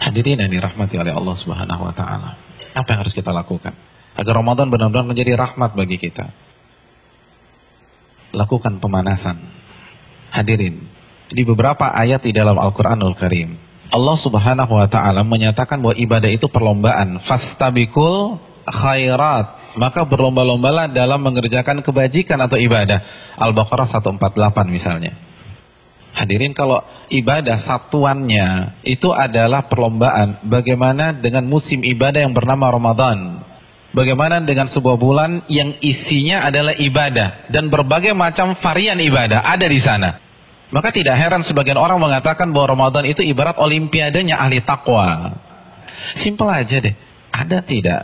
Hadirin yang dirahmati oleh Allah Subhanahu wa taala. Apa yang harus kita lakukan agar Ramadan benar-benar menjadi rahmat bagi kita? Lakukan pemanasan. Hadirin, di beberapa ayat di dalam Al-Qur'anul Karim, Allah Subhanahu wa taala menyatakan bahwa ibadah itu perlombaan. Fastabiqul khairat, maka berlomba-lombalah dalam mengerjakan kebajikan atau ibadah. Al-Baqarah 148 misalnya. Hadirin, kalau ibadah satuannya itu adalah perlombaan, bagaimana dengan musim ibadah yang bernama Ramadan? Bagaimana dengan sebuah bulan yang isinya adalah ibadah dan berbagai macam varian ibadah ada di sana? Maka tidak heran sebagian orang mengatakan bahwa Ramadan itu ibarat olimpiadanya ahli takwa. Simpel aja deh. Ada tidak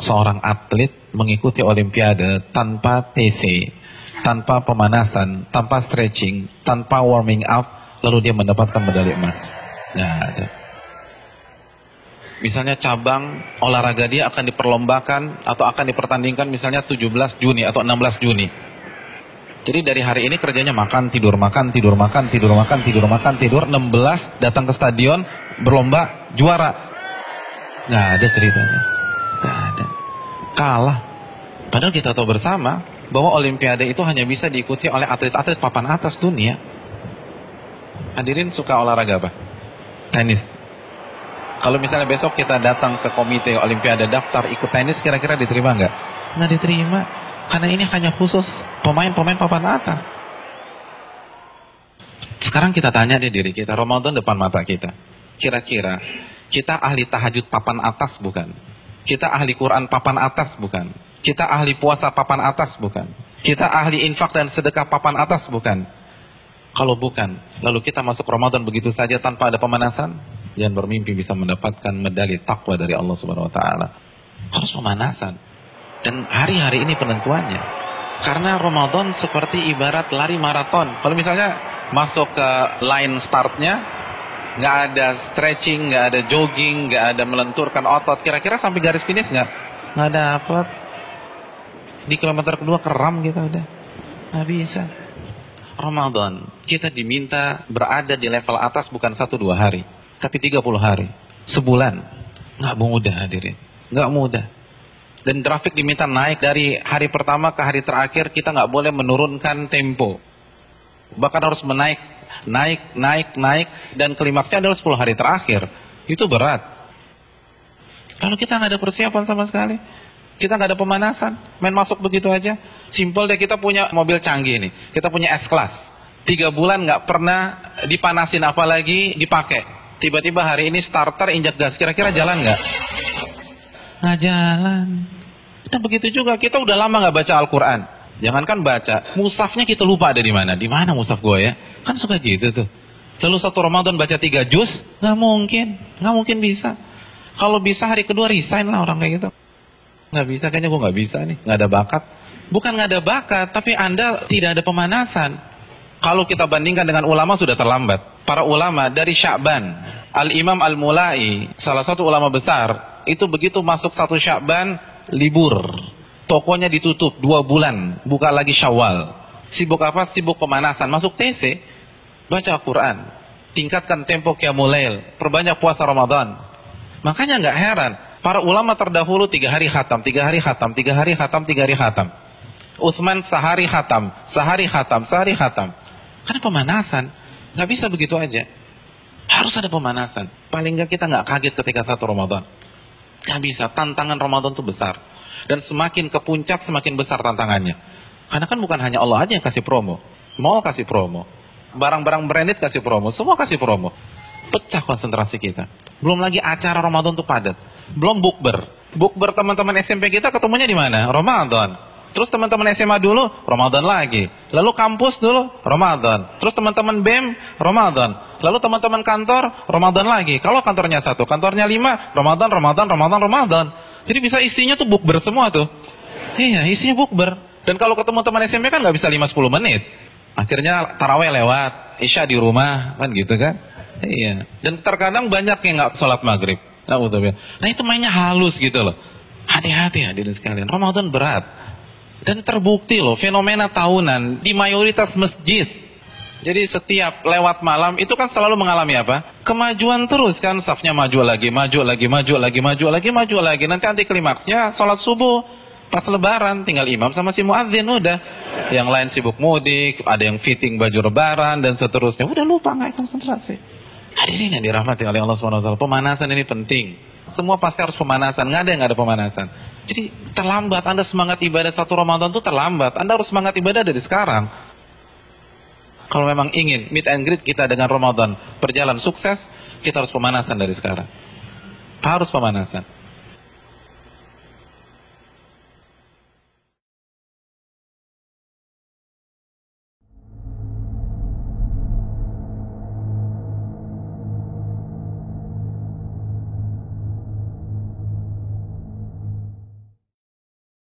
seorang atlet mengikuti olimpiade tanpa TC, tanpa pemanasan, tanpa stretching, tanpa warming up, lalu dia mendapatkan medali emas? Nggak ada. Misalnya cabang olahraga dia akan diperlombakan atau akan dipertandingkan misalnya 17 Juni atau 16 Juni. Jadi dari hari ini kerjanya makan, tidur, makan, tidur, makan, tidur, makan, tidur, makan, tidur. 16 datang ke stadion, berlomba, juara. Nggak ada ceritanya. Nggak ada. Kalah. Padahal kita tahu bersama bahwa olimpiade itu hanya bisa diikuti oleh atlet-atlet papan atas dunia. Hadirin suka olahraga apa? Tenis. Kalau misalnya besok kita datang ke komite olimpiade daftar ikut tenis, kira-kira diterima nggak? Nggak diterima. Karena ini hanya khusus pemain-pemain papan atas. Sekarang kita tanya deh diri kita, Ramadan depan mata kita. Kira-kira kita ahli tahajud papan atas bukan? Kita ahli Quran papan atas bukan? Kita ahli puasa papan atas bukan? Kita ahli infak dan sedekah papan atas bukan? Kalau bukan, lalu kita masuk Ramadan begitu saja tanpa ada pemanasan? Jangan bermimpi bisa mendapatkan medali takwa dari Allah Subhanahu wa taala. Harus pemanasan. Dan hari-hari ini penentuannya. Karena Ramadan seperti ibarat lari maraton. Kalau misalnya masuk ke line startnya, nggak ada stretching, nggak ada jogging, nggak ada melenturkan otot, kira-kira sampai garis finish nggak dapat. Di kilometer kedua keram kita udah, nggak bisa. Ramadan kita diminta berada di level atas bukan 1-2 hari, tapi 30 hari, sebulan. Nggak mudah hadirin, nggak mudah. Dan grafik diminta naik dari hari pertama ke hari terakhir, kita nggak boleh menurunkan tempo. Bahkan harus naik, dan klimaksnya adalah 10 hari terakhir. Itu berat. Lalu kita nggak ada persiapan sama sekali. Kita nggak ada pemanasan, main masuk begitu aja. Simpel deh, kita punya mobil canggih nih, kita punya S-Class. 3 bulan nggak pernah dipanasin, apalagi dipakai. Tiba-tiba hari ini starter injak gas, kira-kira jalan nggak? Nggak jalan. Nah begitu juga, kita udah lama nggak baca Al-Quran. Jangankan baca, mushafnya kita lupa ada di mana. Di mana mushaf gue ya? Kan suka gitu tuh. Lalu 1 Ramadan baca 3 juz, nggak mungkin bisa. Kalau bisa hari kedua resign lah orang kayak gitu. Nggak bisa, kayaknya gue nggak bisa nih, nggak ada bakat. Bukan nggak ada bakat, tapi Anda tidak ada pemanasan. Kalau kita bandingkan dengan ulama sudah terlambat. Para ulama dari Sya'ban, Al-Imam Al-Mulai, salah satu ulama besar, itu begitu masuk 1 Sya'ban, libur. Tokonya ditutup 2 bulan, buka lagi Syawal. Sibuk apa? Sibuk pemanasan. Masuk TC, baca Al-Quran, tingkatkan tempo Qiyamul Lail, perbanyak puasa Ramadan. Makanya nggak heran, para ulama terdahulu 3 hari khatam, 3 hari khatam, 3 hari khatam, 3 hari khatam. Utsman sehari khatam, sehari khatam, sehari khatam. Karena pemanasan, nggak bisa begitu aja. Harus ada pemanasan. Paling nggak kita nggak kaget ketika 1 Ramadan. Nggak bisa, tantangan Ramadan itu besar. Dan semakin ke puncak, semakin besar tantangannya. Karena kan bukan hanya Allah aja yang kasih promo. Mall kasih promo. Barang-barang branded kasih promo. Semua kasih promo. Pecah konsentrasi kita. Belum lagi acara Ramadan itu padat. Belum bukber. Bukber teman-teman SMP kita ketemunya di mana? Ramadan. Terus teman-teman SMA dulu, Ramadan lagi. Lalu kampus dulu, Ramadan. Terus teman-teman BEM, Ramadan. Lalu teman-teman kantor, Ramadan lagi. Kalau kantornya 1, kantornya 5, Ramadan. Jadi bisa isinya tuh bukber semua tuh. Iya, isinya bukber. Dan kalau ketemu teman SMP kan nggak bisa 5-10 menit. Akhirnya taraweh lewat, isya di rumah, kan gitu kan. Iya. Dan terkadang banyak yang nggak sholat maghrib. Nah itu mainnya halus gitu loh. Hati-hati hadirin sekalian, Ramadan berat. Dan terbukti loh, fenomena tahunan di mayoritas masjid. Jadi setiap lewat malam itu kan selalu mengalami apa? Kemajuan terus kan, safnya maju lagi, maju lagi, maju lagi, maju lagi, maju lagi. Nanti anti klimaksnya sholat subuh pas lebaran, tinggal imam sama si muadzin udah. Yang lain sibuk mudik, ada yang fitting baju lebaran dan seterusnya. Udah lupa, nggak konsentrasi. Hadirin yang dirahmati oleh Allah SWT, pemanasan ini penting. Semua pasti harus pemanasan, nggak ada yang nggak ada pemanasan. Jadi terlambat, Anda semangat ibadah satu Ramadan itu terlambat. Anda harus semangat ibadah dari sekarang. Kalau memang ingin meet and greet kita dengan Ramadan berjalan sukses, kita harus pemanasan dari sekarang. Harus pemanasan.